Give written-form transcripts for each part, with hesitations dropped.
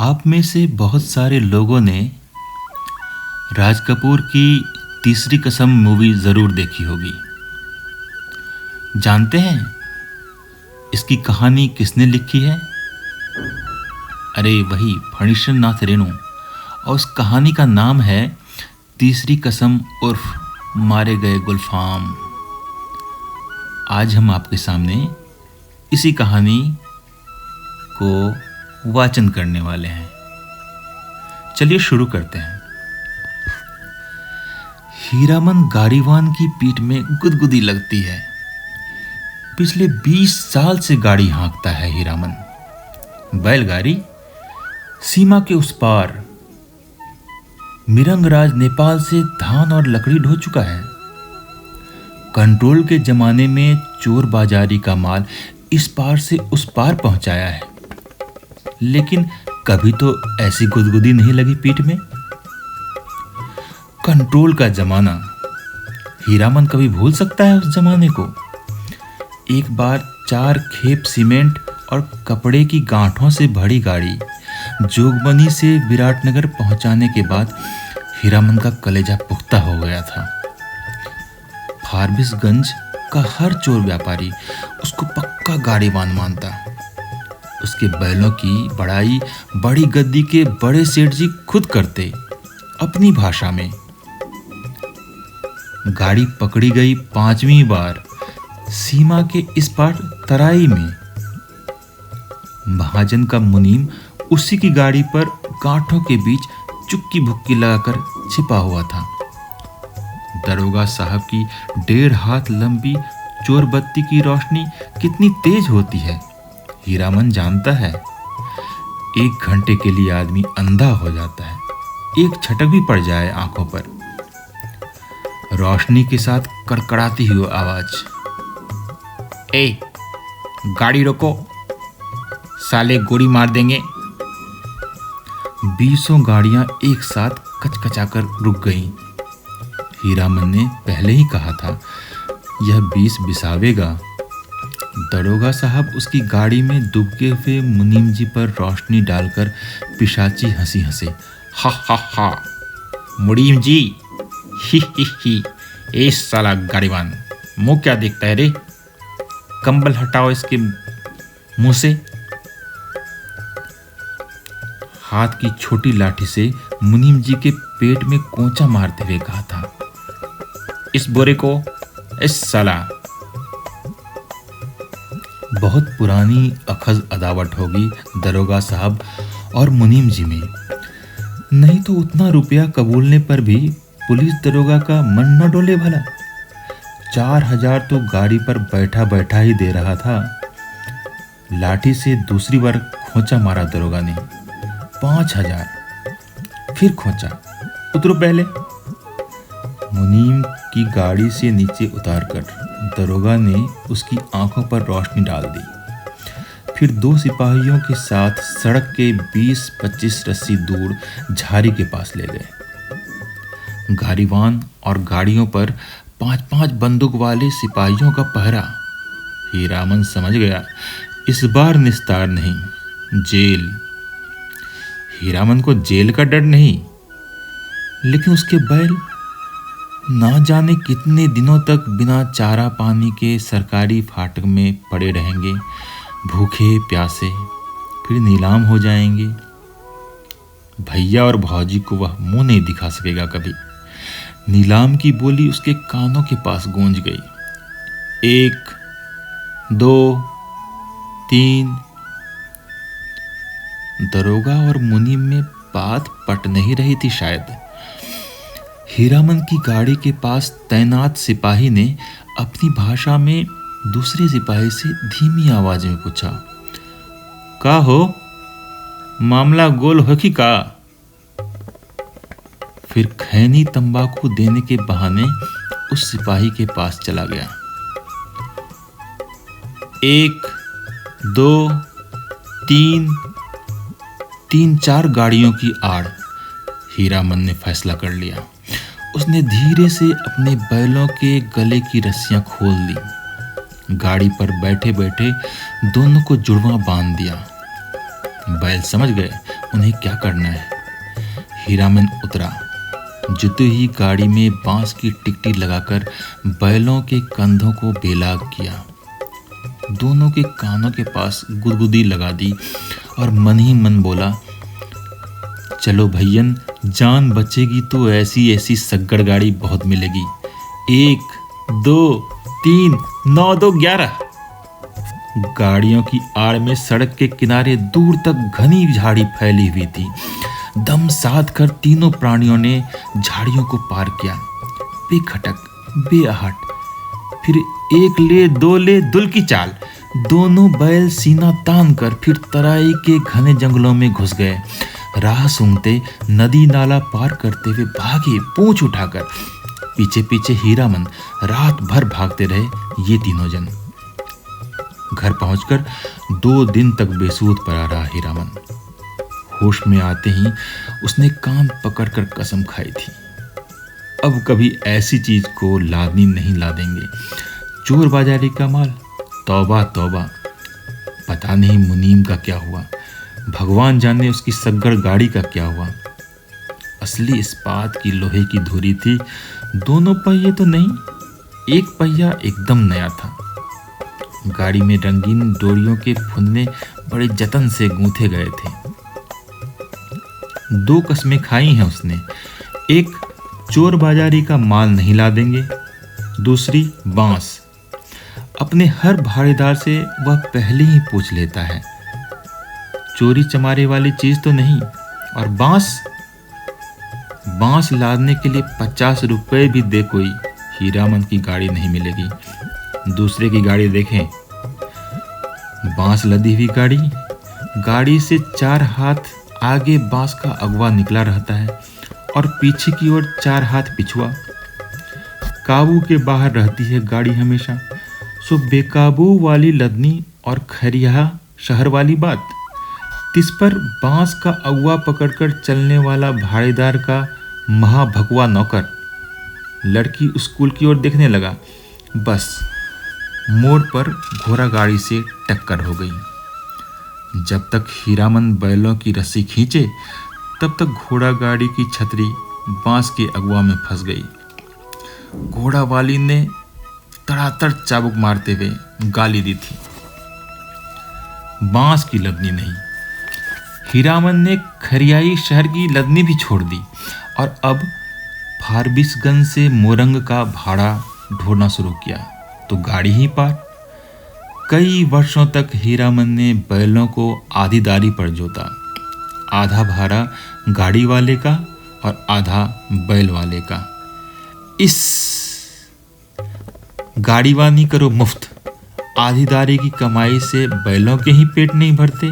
आप में से बहुत सारे लोगों ने राज कपूर की तीसरी कसम मूवी ज़रूर देखी होगी। जानते हैं इसकी कहानी किसने लिखी है? अरे वही फणीश्वर नाथ रेणु। और उस कहानी का नाम है तीसरी कसम उर्फ मारे गए गुलफाम। आज हम आपके सामने इसी कहानी को वाचन करने वाले हैं। चलिए शुरू करते हैं। हीरामन गाड़ीवान की पीठ में गुदगुदी लगती है। पिछले 20 साल से गाड़ी हाँकता है हीरामन। बैलगाड़ी सीमा के उस पार मिरंगराज नेपाल से धान और लकड़ी ढो चुका है। कंट्रोल के जमाने में चोर बाजारी का माल इस पार से उस पार पहुंचाया है, लेकिन कभी तो ऐसी गुदगुदी नहीं लगी पीठ में। कंट्रोल का जमाना, हीरामन कभी भूल सकता है उस जमाने को? एक बार 4 खेप सीमेंट और कपड़े की गांठों से भरी गाड़ी जोगबनी से विराटनगर पहुंचाने के बाद हीरामन का कलेजा पुख्ता हो गया था। फारबिसगंज का हर चोर व्यापारी उसको पक्का गाड़ीवान मानता। उसके बैलों की बड़ाई बड़ी गद्दी के बड़े सेठ जी खुद करते, अपनी भाषा में। गाड़ी पकड़ी गई 5वीं बार सीमा के इस पार तराई में। महाजन का मुनीम उसी की गाड़ी पर गांठों के बीच चुक्की भुक्की लगाकर छिपा हुआ था। दरोगा साहब की 1.5 हाथ लंबी चोरबत्ती की रोशनी कितनी तेज होती है हीरामन जानता है। 1 घंटे के लिए आदमी अंधा हो जाता है, एक छटक भी पड़ जाए आंखों पर। रोशनी के साथ कड़कड़ाती हुई आवाज, ए गाड़ी रोको, साले गोली मार देंगे। 20 गाड़ियां एक साथ कचकचाकर रुक गईं। हीरामन ने पहले ही कहा था यह 20 बिसावेगा। दरोगा साहब उसकी गाड़ी में दुबके हुए मुनीम जी पर रोशनी डालकर पिशाची हंसी हंसे। हा हा हा मुनीम जी, ही ए साला गाड़ीवान, मुंह क्या देखता है रे? कंबल हटाओ इसके मुंह से। हाथ की छोटी लाठी से मुनीम जी के पेट में कोंचा मारते हुए कहा था, इस बोरे को, इस साला। बहुत पुरानी अखज अदावट होगी दरोगा साहब और मुनीम जी में। नहीं तो उतना रुपया कबूलने पर भी पुलिस दरोगा का मन न डोले भला। 4000 तो गाड़ी पर बैठा बैठा ही दे रहा था। लाठी से दूसरी बार खोंचा मारा दरोगा ने। 5000। फिर खोंचा, उतरो पहले। मुनीम की गाड़ी से नीचे उतारकर दरोगा ने उसकी आंखों पर रोशनी डाल दी। फिर 2 सिपाहियों के साथ सड़क के 20-25 रस्सी दूर झाड़ी के पास ले गए। गाड़ीवान और गाड़ियों पर 5-5 बंदूक वाले सिपाहियों का पहरा। हीरामन समझ गया इस बार निस्तार नहीं, जेल। हीरामन को जेल का डर नहीं, लेकिन उसके बैल ना जाने कितने दिनों तक बिना चारा पानी के सरकारी फाटक में पड़े रहेंगे, भूखे प्यासे, फिर नीलाम हो जाएंगे। भैया और भौजी को वह मुंह नहीं दिखा सकेगा कभी। नीलाम की बोली उसके कानों के पास गूंज गई। 1, 2, 3। दरोगा और मुनीम में बात पट नहीं रही थी शायद। हीरामन की गाड़ी के पास तैनात सिपाही ने अपनी भाषा में दूसरे सिपाही से धीमी आवाज में पूछा, का हो, मामला गोल हो कि का? फिर खैनी तंबाकू देने के बहाने उस सिपाही के पास चला गया। 1, 2, 3-4 गाड़ियों की आड़ हीरामन ने फैसला कर लिया। उसने धीरे से अपने बैलों के गले की रस्सियां खोल दी। गाड़ी पर बैठे बैठे दोनों को जुड़वा बांध दिया। बैल समझ गए उन्हें क्या करना है। हीरामन उतरा। जुते ही गाड़ी में बांस की टिकटी लगाकर बैलों के कंधों को बेलाग किया, दोनों के कानों के पास गुदगुदी लगा दी और मन ही मन बोला, चलो भैयन, जान बचेगी तो ऐसी ऐसी सग्गड़ गाड़ी बहुत मिलेगी। 1 2 3 9 2 11। गाड़ियों की आड़ में सड़क के किनारे दूर तक घनी झाड़ी फैली हुई थी। दम साध कर तीनों प्राणियों ने झाड़ियों को पार किया, बेखटक बेआहट। फिर 1 ले 2 ले दुल की चाल। दोनों बैल सीना तान कर फिर तराई के घने जंगलों में घुस गए। राह सूंघते नदी नाला पार करते हुए भागे पूंछ उठाकर। पीछे पीछे हीरामन रात भर भागते रहे ये तीनों जन। घर पहुंचकर 2 दिन तक बेसूध पड़ा रहा हीरामन। होश में आते ही उसने कान पकड़कर कसम खाई थी, अब कभी ऐसी चीज को लादनी नहीं लादेंगे। चोर बाजारी का माल, तौबा तौबा। पता नहीं मुनीम का क्या हुआ, भगवान जाने उसकी सग्गड़ गाड़ी का क्या हुआ। असली इस्पात की लोहे की धुरी थी, दोनों पहिए तो नहीं, एक पहिया एकदम नया था। गाड़ी में रंगीन डोरियों के फुंदे बड़े जतन से गूंथे गए थे। 2 कस्में खाई हैं उसने, एक चोर बाजारी का माल नहीं लादेंगे, दूसरी बांस। अपने हर भाड़ेदार से वह पहले ही पूछ लेता है, चोरी चमारे वाली चीज तो नहीं। और बांस लादने के लिए 50 रुपए भी दे कोई, हीरामन की गाड़ी नहीं मिलेगी। दूसरे की गाड़ी देखें, बांस लदी हुई गाड़ी, गाड़ी से 4 हाथ आगे बांस का अगवा निकला रहता है और पीछे की ओर 4 हाथ पिछुआ। काबू के बाहर रहती है गाड़ी हमेशा। सो बेकाबू वाली लदनी और खरिया शहर वाली बात। तिस पर बांस का अगवा पकड़कर चलने वाला भाड़ेदार का महाभगवा नौकर। लड़की स्कूल की ओर देखने लगा, बस मोड़ पर घोड़ा गाड़ी से टक्कर हो गई। जब तक हीरामन बैलों की रस्सी खींचे तब तक घोड़ा गाड़ी की छतरी बांस के अगवा में फंस गई। घोड़ा वाली ने तड़ातड़ चाबुक मारते हुए गाली दी थी, बांस की लदनी नहीं। हीरामन ने खरियाई शहर की लदनी भी छोड़ दी और अब फारबिसगंज से मोरंग का भाड़ा ढूंढना शुरू किया तो गाड़ी ही पार। कई वर्षों तक हीरामन ने बैलों को आधीदारी पर जोता, आधा भाड़ा गाड़ी वाले का और आधा बैल वाले का। इस गाड़ीवानी करो मुफ्त, आधीदारी की कमाई से बैलों के ही पेट नहीं भरते।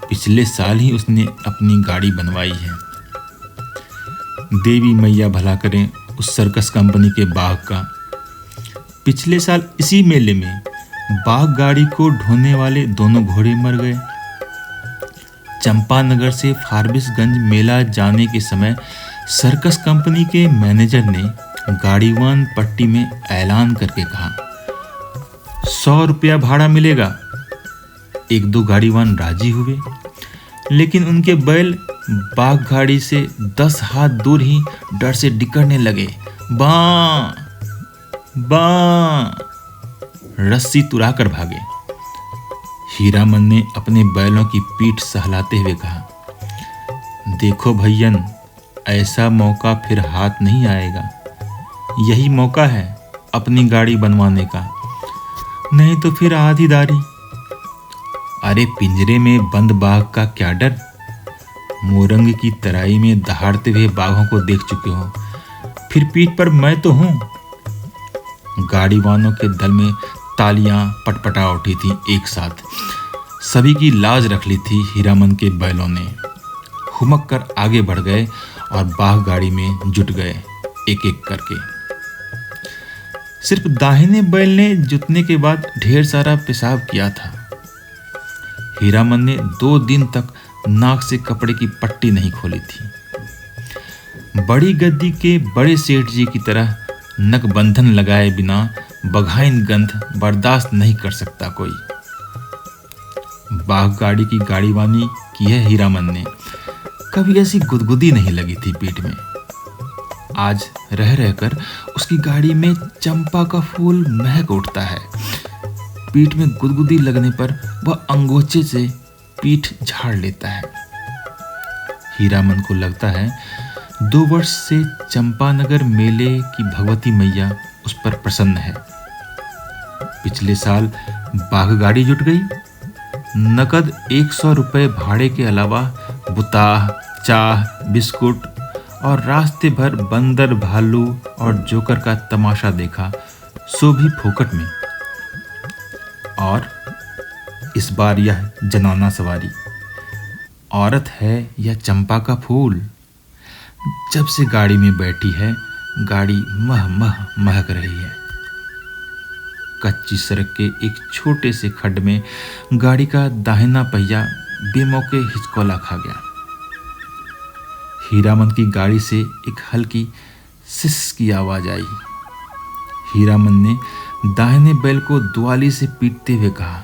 पिछले साल ही उसने अपनी गाड़ी बनवाई है। देवी मैया भला करें उस सर्कस कंपनी के बाघ का। पिछले साल इसी मेले में बाघ गाड़ी को ढोने वाले दोनों घोड़े मर गए। चंपानगर से फारबिसगंज मेला जाने के समय सर्कस कंपनी के मैनेजर ने गाड़ीवान पट्टी में ऐलान करके कहा, 100 रुपया भाड़ा मिलेगा। 1-2 गाड़ीवान राजी हुए, लेकिन उनके बैल बाघ गाड़ी से 10 हाथ दूर ही डर से डिकरने लगे। बाँ बाँ रस्सी तुराकर भागे। हीरामन ने अपने बैलों की पीठ सहलाते हुए कहा, देखो भैयन, ऐसा मौका फिर हाथ नहीं आएगा। यही मौका है अपनी गाड़ी बनवाने का, नहीं तो फिर आधीदारी। अरे पिंजरे में बंद बाघ का क्या डर, मोरंग की तराई में दहाड़ते हुए बाघों को देख चुके हो, फिर पीठ पर मैं तो हूं। गाड़ीवानों के दल में तालियां पटपटा उठी थी एक साथ। सभी की लाज रख ली थी हीरामन के बैलों ने। हुमक कर आगे बढ़ गए और बाघ गाड़ी में जुट गए एक एक करके। सिर्फ दाहिने बैल ने जुटने के बाद ढेर सारा पेशाब किया था। हीरामन ने 2 दिन तक नाक से कपड़े की पट्टी नहीं खोली थी। बड़ी गद्दी के बड़े सेठ जी की तरह नकबंधन लगाए बिना बघाइन गंध बर्दाश्त नहीं कर सकता कोई। बाघ गाड़ी की गाड़ीवानी कि यह हीरामन ने कभी ऐसी गुदगुदी नहीं लगी थी पीठ में। आज रह रहकर उसकी गाड़ी में चंपा का फूल महक उठता है। पीठ में गुदगुदी लगने पर वह अंगोछे से पीठ झाड़ लेता है। हीरामन को लगता है 2 वर्ष से चंपानगर मेले की भगवती मैया उस पर प्रसन्न है। पिछले साल बागगाड़ी जुट गई। नकद 100 रुपये भाड़े के अलावा बुताह, चाह, बिस्कुट और रास्ते भर बंदर, भालू और जोकर का तमाशा देखा, सो भी फोकट में। और इस बार यह जनाना सवारी औरत है या चंपा का फूल। जब से गाड़ी में बैठी है, गाड़ी मह मह महक रही है। कच्ची सड़क के एक छोटे से खड्ड में गाड़ी का दाहिना पहिया बेमौके हिचकोला खा गया। हीरामन की गाड़ी से एक हल्की सिस की आवाज आई। हीरामन ने दाहिने बैल को दुआली से पीटते हुए कहा,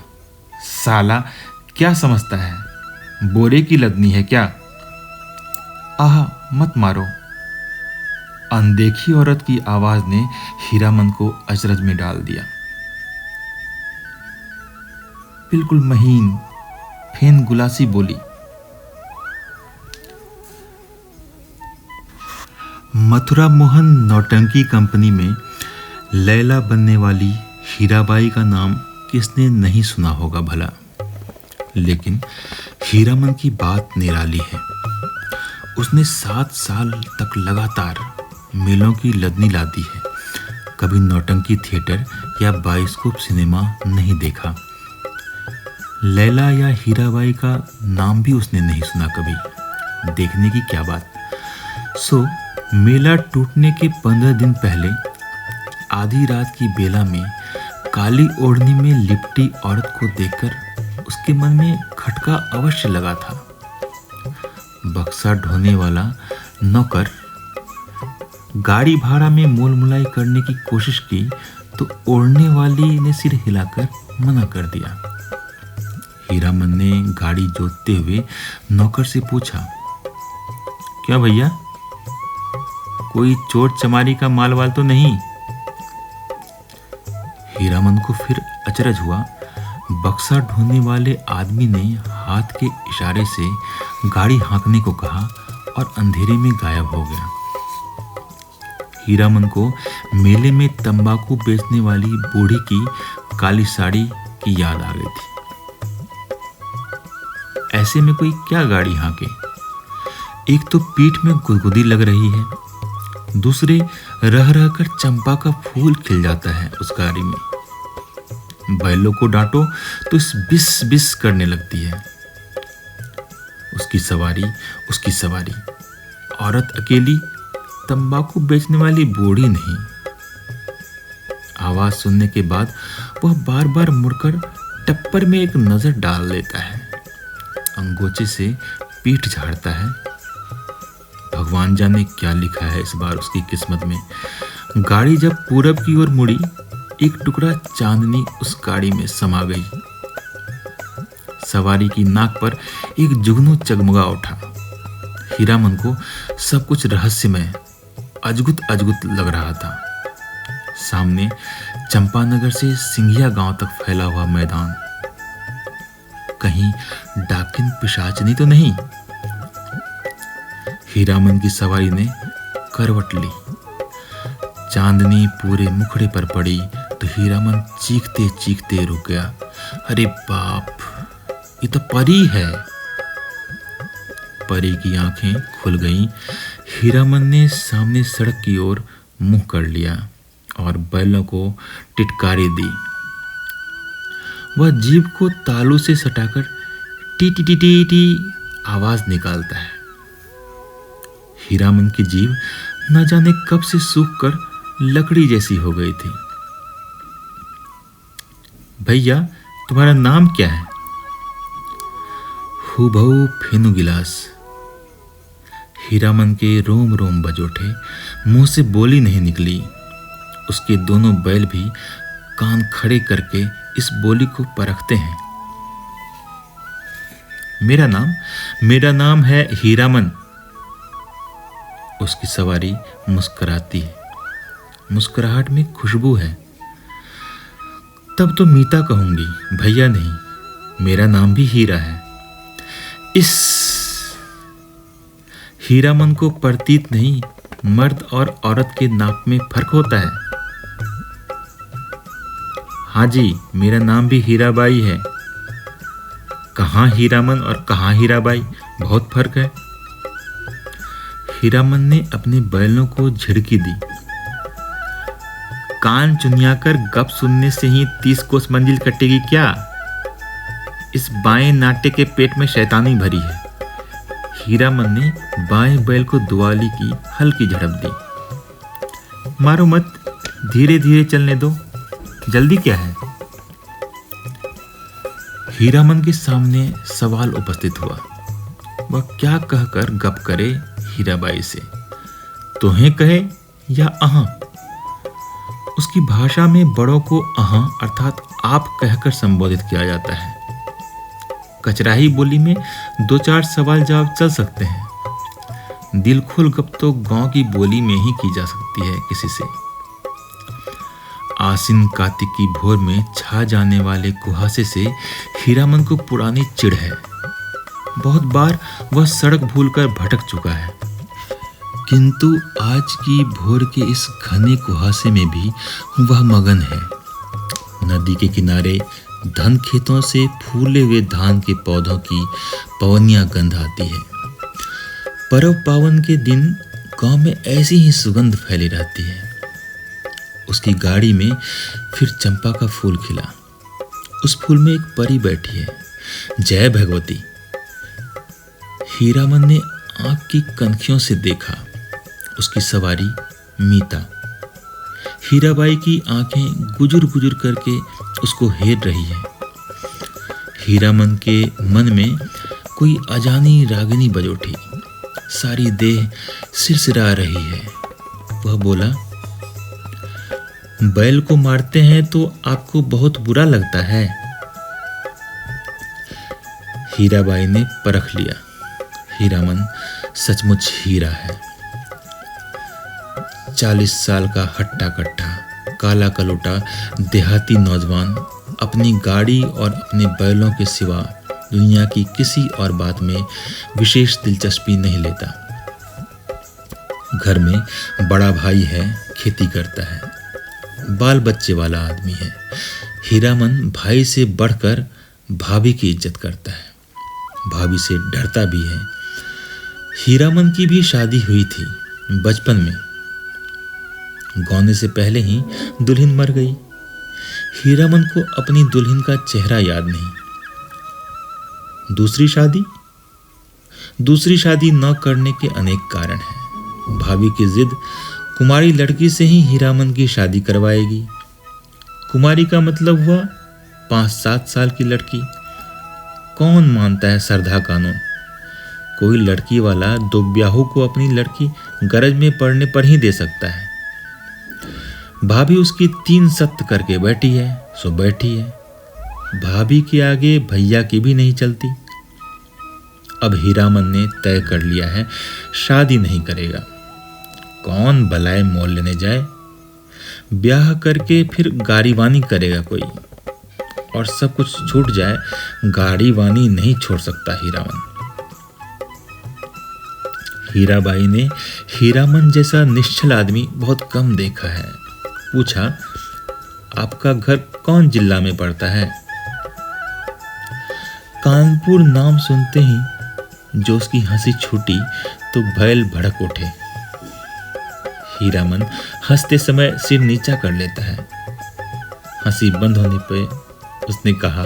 साला क्या समझता है, बोरे की लदनी है क्या? आह, मत मारो। अनदेखी औरत की आवाज ने हीरामन को अचरज में डाल दिया। बिल्कुल महीन फेन गुलासी बोली, मथुरा मोहन नौटंकी कंपनी में लैला बनने वाली हीराबाई का नाम किसने नहीं सुना होगा भला। लेकिन हीरामन की बात निराली है। उसने 7 साल तक लगातार मेलों की लदनी लादी है। कभी नौटंकी थिएटर या बाइस्कोप सिनेमा नहीं देखा। लैला या हीराबाई का नाम भी उसने नहीं सुना कभी। देखने की क्या बात। सो मेला टूटने के 15 दिन पहले आधी रात की बेला में काली ओढ़नी में लिपटी औरत को देखकर उसके मन में खटका अवश्य लगा था। बक्सा ढोने वाला नौकर गाड़ी भाड़ा में मोल मुलाई करने की कोशिश की तो ओढ़ने वाली ने सिर हिलाकर मना कर दिया। हीरामन ने गाड़ी जोतते हुए नौकर से पूछा, क्या भैया, कोई चोर चमारी का माल वाल तो नहीं? हीरामन को फिर अचरज हुआ। बक्सा ढोने वाले आदमी ने हाथ के इशारे से गाड़ी हाँकने को कहा और अंधेरे में गायब हो गया। हीरामन को मेले में तंबाकू बेचने वाली बूढ़ी की काली साड़ी की याद आ गई थी। ऐसे में कोई क्या गाड़ी हाँके? एक तो पीठ में गुदगुदी लग रही है, दूसरे रह रह कर चंपा का फूल खिल जाता है उस गाड़ी में। बैलों को डांटो तो इस बिस बिस करने लगती है। उसकी सवारी औरत अकेली, तंबाकू बेचने वाली बूढ़ी नहीं। आवाज सुनने के बाद वह बार बार मुड़कर टप्पर में एक नजर डाल लेता है। अंगोछे से पीठ झाड़ता है। भगवान जाने क्या लिखा है इस बार उसकी किस्मत में। गाड़ी जब पूरब की ओर मुड़ी, एक टुकड़ा चांदनी उस गाड़ी में समा गई। सवारी की नाक पर एक जुगनू चगमगा उठा। हीरामन को सब कुछ रहस्यमय, अजगुत अजगुत लग रहा था। सामने चंपानगर से सिंघिया गांव तक फैला हुआ मैदान। कहीं डाकिन पिशाचनी तो नहीं? हीरामन की सवारी ने करवट ली। चांदनी पूरे मुखड़े पर पड़ी तो हीरामन चीखते चीखते रुक गया। अरे बाप, ये तो परी है। परी की आंखें खुल गईं। हीरामन ने सामने सड़क की ओर मुंह कर लिया और बैलों को टिटकारी दी। वह जीभ को तालू से सटाकर टी टी टी टी टी आवाज निकालता है। हीरामन की जीभ न जाने कब से सूखकर लकड़ी जैसी हो गई थी। भैया, तुम्हारा नाम क्या है? हुबहू फेनु गिलास। हीरामन के रोम रोम बज उठे। मुंह से बोली नहीं निकली। उसके दोनों बैल भी कान खड़े करके इस बोली को परखते हैं। मेरा नाम है हीरामन। उसकी सवारी मुस्कुराती है, मुस्कुराहट में खुशबू है। तब तो मीता कहूंगी, भैया नहीं, मेरा नाम भी हीरा है। इस हीरामन को प्रतीत नहीं, मर्द और औरत के नाक में फर्क होता है। हाँ जी, मेरा नाम भी हीराबाई है। कहाँ हीरामन और कहाँ हीराबाई, बहुत फर्क है। हीरामन ने अपने बैलों को झिड़की दी। कान चुनियाकर गप सुनने से ही 30 कोस मंजिल कटेगी क्या? इस बाएं नाटे के पेट में शैतानी भरी है। हीरामन ने बाएं बैल को दुआली की हल्की झड़प दी। मारो मत, धीरे धीरे चलने दो, जल्दी क्या है? हीरामन के सामने सवाल उपस्थित हुआ। वह क्या कहकर गप करे हीराबाई से, तोहें कहे या अहां? उसकी भाषा में बड़ों को अहां अर्थात आप कहकर संबोधित किया जाता है। कचराही बोली में 2-4 सवाल जवाब चल सकते हैं। दिल खोल गप तो गांव की बोली में ही की जा सकती है किसी से। आसिन कार्तिक की भोर में छा जाने वाले कुहासे से हीरामन को पुरानी चिढ़ है। बहुत बार वह सड़क भूलकर भटक चुका है, किंतु आज की भोर के इस घने कुहासे में भी वह मगन है। नदी के किनारे धन खेतों से फूले हुए धान के पौधों की पवनिया गंध आती है। पर्व पावन के दिन गांव में ऐसी ही सुगंध फैली रहती है। उसकी गाड़ी में फिर चंपा का फूल खिला। उस फूल में एक परी बैठी है, जय भगवती। हीरामन ने आंख की कनखियों से देखा। उसकी सवारी मीता। हीराबाई की आंखें गुजुर गुजुर करके उसको हेर रही है। हीरामन के मन में कोई अजानी रागिनी बज उठी। सारी देह सिरसिरा रही है। वह बोला, बैल को मारते हैं तो आपको बहुत बुरा लगता है? हीराबाई ने परख लिया, हीरामन सचमुच हीरा है। 40 साल का हट्टा कट्टा, काला कलोटा देहाती नौजवान अपनी गाड़ी और अपने बैलों के सिवा दुनिया की किसी और बात में विशेष दिलचस्पी नहीं लेता। घर में बड़ा भाई है, खेती करता है, बाल बच्चे वाला आदमी है। हीरामन भाई से बढ़कर भाभी की इज्जत करता है, भाभी से डरता भी है। हीरामन की भी शादी हुई थी बचपन में। गौने से पहले ही दुल्हन मर गई। हीरामन को अपनी दुल्हन का चेहरा याद नहीं। दूसरी शादी न करने के अनेक कारण हैं। भाभी की जिद कुमारी लड़की से ही हीरामन की शादी करवाएगी। कुमारी का मतलब हुआ 5-7 साल की लड़की। कौन मानता है श्रद्धा कानून? कोई लड़की वाला दो ब्याहू को अपनी लड़की गरज में पड़ने पर ही दे सकता है। भाभी उसकी 3 सख्त करके बैठी है सो बैठी है। भाभी के आगे भैया की भी नहीं चलती। अब हीरामन ने तय कर लिया है, शादी नहीं करेगा। कौन भलाए मोल लेने जाए? ब्याह करके फिर गाड़ीवानी करेगा कोई, और सब कुछ छूट जाए, गाड़ीवानी नहीं छोड़ सकता हीरामन। हीराबाई ने हीरामन जैसा निश्चल आदमी बहुत कम देखा है। पूछा, आपका घर कौन जिला में पड़ता है? कानपुर नाम सुनते ही जो उसकी हंसी छूटी तो बैल भड़क उठे। हीरामन हंसते समय सिर नीचा कर लेता है। हंसी बंद होने पे उसने कहा,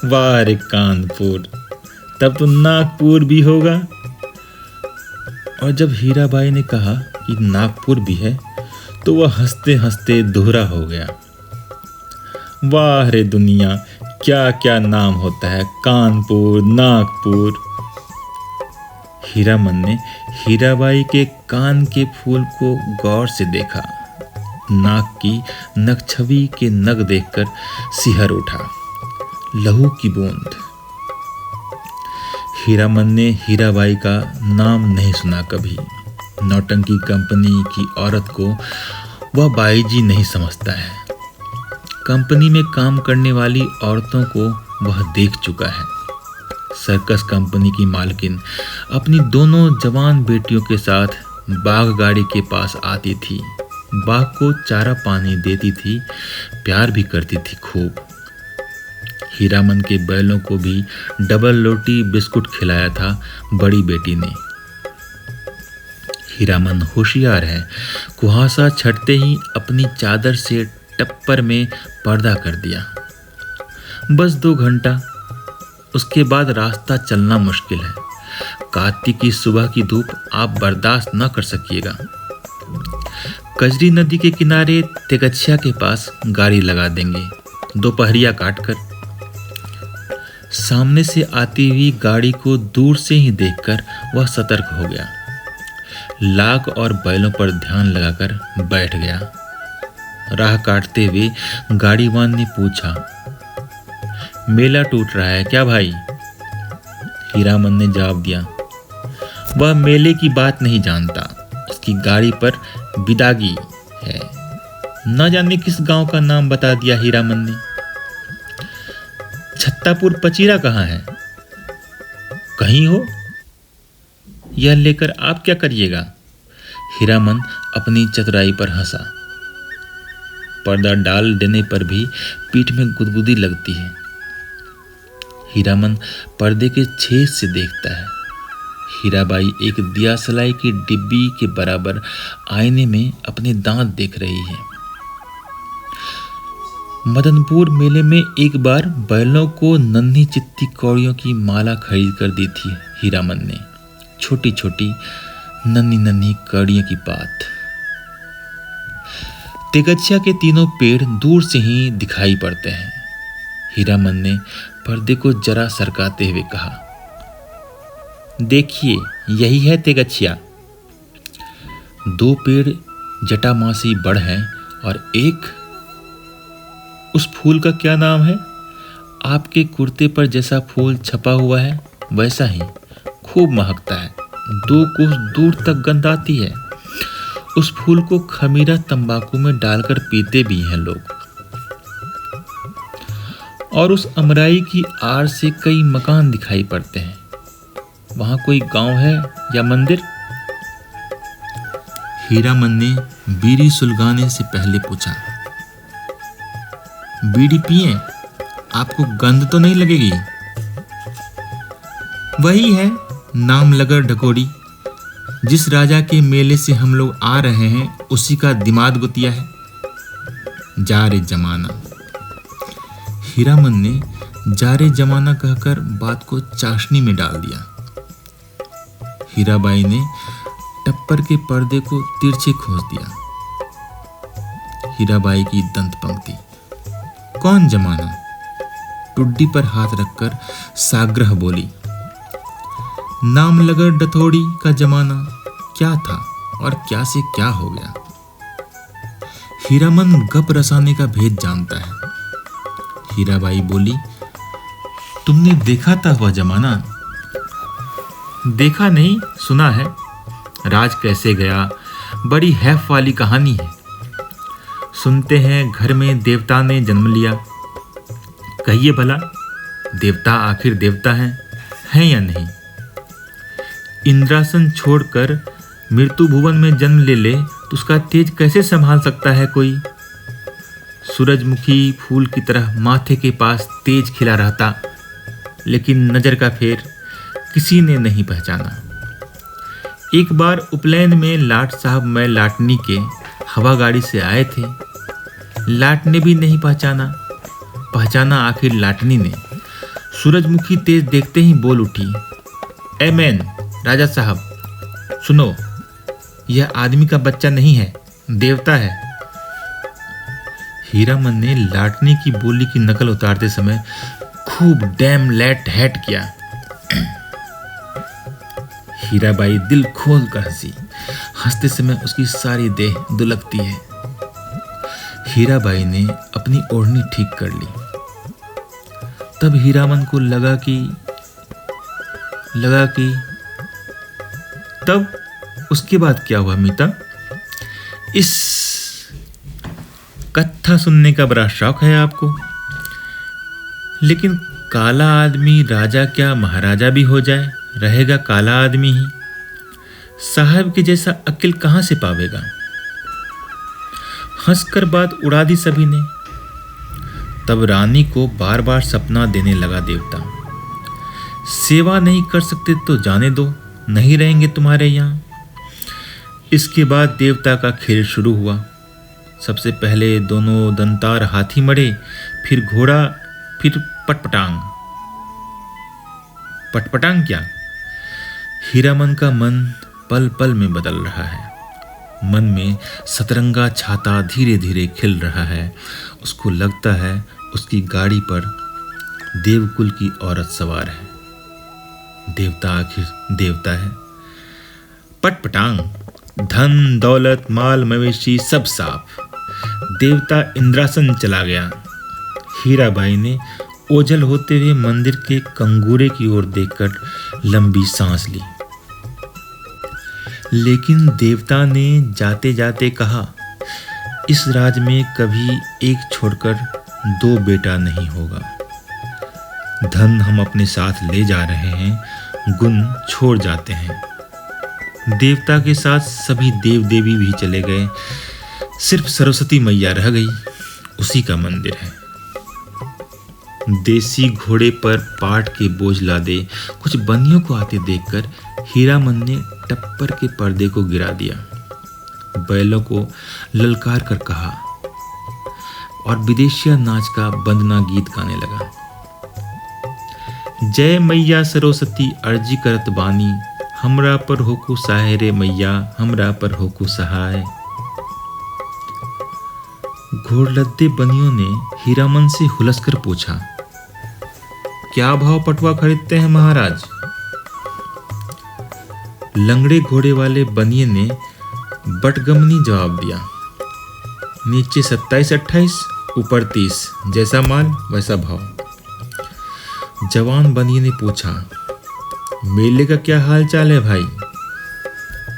वाह रे कानपुर, तब तो नागपुर भी होगा। और जब हीराबाई ने कहा कि नागपुर भी है तो वह हंसते हंसते दोहरा हो गया। वाह रे दुनिया, क्या क्या नाम होता है, कानपुर, नागपुर। हीरामन ने हीराबाई के कान के फूल को गौर से देखा। नाक की नकछवी के नग देखकर सिहर उठा। लहू की बूंद। हीरामन ने हीराबाई का नाम नहीं सुना कभी। नौटंकी कंपनी की औरत को वह बाई जी नहीं समझता है। कंपनी में काम करने वाली औरतों को वह देख चुका है। सर्कस कंपनी की मालकिन अपनी दोनों जवान बेटियों के साथ बाघ गाड़ी के पास आती थी। बाघ को चारा पानी देती थी, प्यार भी करती थी खूब। हीरामन के बैलों को भी डबल रोटी बिस्कुट खिलाया था बड़ी बेटी ने। हीरामन होशियार है। कुहासा छटते ही अपनी चादर से टप्पर में पर्दा कर दिया। बस 2 घंटा, उसके बाद रास्ता चलना मुश्किल है। कार्तिक की सुबह की धूप आप बर्दाश्त न कर सकिएगा। कजरी नदी के किनारे तेगच्छिया के पास गाड़ी लगा देंगे, दोपहरिया काटकर। सामने से आती हुई गाड़ी को दूर से ही देखकर वह सतर्क हो गया। लाख और बैलों पर ध्यान लगाकर बैठ गया। राह काटते हुए गाड़ीवान ने पूछा, मेला टूट रहा है क्या भाई? हीरामन ने जवाब दिया, वह मेले की बात नहीं जानता। उसकी गाड़ी पर बिदागी है। न जाने किस गांव का नाम बता दिया हीरामन ने। छत्तापुर पचीरा कहाँ है? कहीं हो। यह लेकर आप क्या करिएगा? हीरामन अपनी चतुराई पर हंसा। पर्दा डाल देने पर भी पीठ में गुदगुदी लगती है। हीरामन पर्दे के छेद से देखता है। हीराबाई एक दियासलाई की डिब्बी के बराबर आईने में अपने दांत देख रही है। मदनपुर मेले में एक बार बैलों को नन्ही चित्ती कौड़ियों की माला खरीद कर दी थी हीरामन ने। छोटी छोटी नन्ही नन्ही कौड़ियों की बात। तेगच्छिया के तीनों पेड़ दूर से ही दिखाई पड़ते हैं। हीरामन ने पर्दे को जरा सरकाते हुए कहा, देखिए यही है तेगच्छिया। 2 पेड़ जटामासी बड़ हैं और एक, उस फूल का क्या नाम है? आपके कुर्ते पर जैसा फूल छपा हुआ है वैसा ही, खूब महकता है। 2 कोस दूर तक गंध आती है। उस फूल को खमीरा तंबाकू में डालकर पीते भी हैं लोग। और उस अमराई की आड़ से कई मकान दिखाई पड़ते हैं। वहां कोई गांव है या मंदिर? हीरामन ने बीड़ी सुलगाने से पहले पूछा, बीड़ी पिए, आपको गंध तो नहीं लगेगी? वही है नाम लगर ढकोड़ी। जिस राजा के मेले से हम लोग आ रहे हैं उसी का दिमाग गुतिया है। जा रे जमाना। हीरामन ने जा रे जमाना कहकर बात को चाशनी में डाल दिया। हीराबाई ने टप्पर के पर्दे को तिरछे खोस दिया। हीराबाई की दंत पंक्ति, कौन जमाना? टुड्डी पर हाथ रखकर साग्रह बोली, नाम लगर डथोड़ी का जमाना क्या था और क्या से क्या हो गया। हीरामन गप रसाने का भेद जानता है। हीराबाई बोली, तुमने देखा था वह जमाना? देखा नहीं, सुना है। राज कैसे गया, बड़ी हैफ वाली कहानी है। सुनते हैं घर में देवता ने जन्म लिया। कहिए भला, देवता आखिर देवता हैं या नहीं? इंद्रासन छोड़कर मृत्यु भुवन में जन्म ले ले तो उसका तेज कैसे संभाल सकता है कोई? सूरजमुखी फूल की तरह माथे के पास तेज खिला रहता, लेकिन नजर का फेर किसी ने नहीं पहचाना। एक बार उपनयन में लाट साहब मैं लाटनी के हवा गाड़ी से आए थे। लाट ने भी नहीं पहचाना आखिर लाटनी ने। सूरजमुखी तेज देखते ही बोल उठी, ए मैन राजा साहब सुनो, यह आदमी का बच्चा नहीं है, देवता है। हीरामन ने लाटनी की बोली की नकल उतारते समय खूब डैम लेट हैट किया। हीराबाई दिल खोल कर हंसी। हंसते समय उसकी सारी देह दुलकती है। हीराबाई ने अपनी ओढ़नी ठीक कर ली। तब हीरामन को लगा कि लगा कि तब उसके बाद क्या हुआ मीता? इस कथा सुनने का बड़ा शौक है आपको, लेकिन काला आदमी राजा क्या महाराजा भी हो जाए, रहेगा काला आदमी ही। साहब के जैसा अक्ल कहां से पावेगा? हंसकर बात उड़ा दी सभी ने। तब रानी को बार बार सपना देने लगा देवता, सेवा नहीं कर सकते तो जाने दो, नहीं रहेंगे तुम्हारे यहाँ। इसके बाद देवता का खेल शुरू हुआ। सबसे पहले दोनों दंतार हाथी मरे, फिर घोड़ा, फिर पटपटांग। पटपटांग क्या? हीरामन का मन पल पल में बदल रहा है। मन में सतरंगा छाता धीरे धीरे खिल रहा है। उसको लगता है उसकी गाड़ी पर देवकुल की औरत सवार है। देवता आखिर देवता है। पटपटांग, धन दौलत माल मवेशी सब साफ। देवता इंद्रासन चला गया। हीराबाई ने ओझल होते हुए मंदिर के कंगूरे की ओर देखकर लंबी सांस ली। लेकिन देवता ने जाते जाते कहा, इस राज में कभी एक छोड़कर दो बेटा नहीं होगा। धन हम अपने साथ ले जा रहे हैं, गुण छोड़ जाते हैं। देवता के साथ सभी देव देवी भी चले गए, सिर्फ सरस्वती मैया रह गई। उसी का मंदिर है। देसी घोड़े पर पाट के बोझ लादे कुछ बनियों को आते देखकर हीरामन ने टप्पर के पर्दे को गिरा दिया, बैलों को ललकार कर कहा और विदेशिया नाच का वंदना गीत गाने लगा। जय मैया सरस्वती अर्जी करत बानी, हमरा पर होकु सहाय रे मैया, हमरा पर होकु सहाय। घोड़लद्दे बनियों ने हीरामन से हुलसकर पूछा, क्या भाव पटुआ खरीदते हैं महाराज? लंगड़े घोड़े वाले बनिए ने बटगमनी जवाब दिया, नीचे 27-28, ऊपर 30, जैसा माल वैसा भाव। जवान बनिए ने पूछा, मेले का क्या हाल चाल है भाई?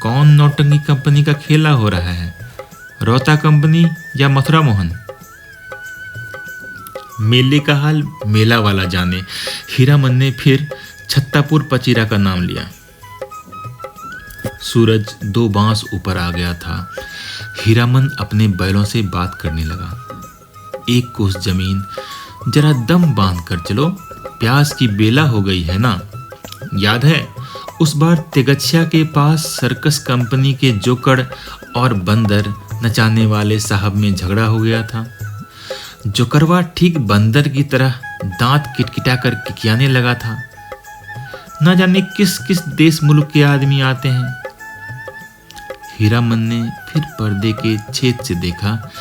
कौन नौटंकी कंपनी का खेला हो रहा है, रोता कंपनी या मथुरा मोहन? मेले का हाल मेला वाला जाने। हीरामन ने फिर छत्तापुर पचीरा का नाम लिया। सूरज 2 बांस ऊपर आ गया था। हीरामन अपने बैलों से बात करने लगा। एक कोस जमीन, जरा दम बांध कर चलो, प्यास की बेला हो गई है ना। याद है उस बार तेगच्छिया के पास सर्कस कंपनी के जोकड़ और बंदर नचाने वाले साहब में झगड़ा हो गया था। जोकरवा ठीक बंदर की तरह दांत किटकिटा कर किकियाने लगा था। न जाने किस किस देश मुल्क के आदमी आते हैं। हीरामन ने फिर पर्दे के छेद से देखा,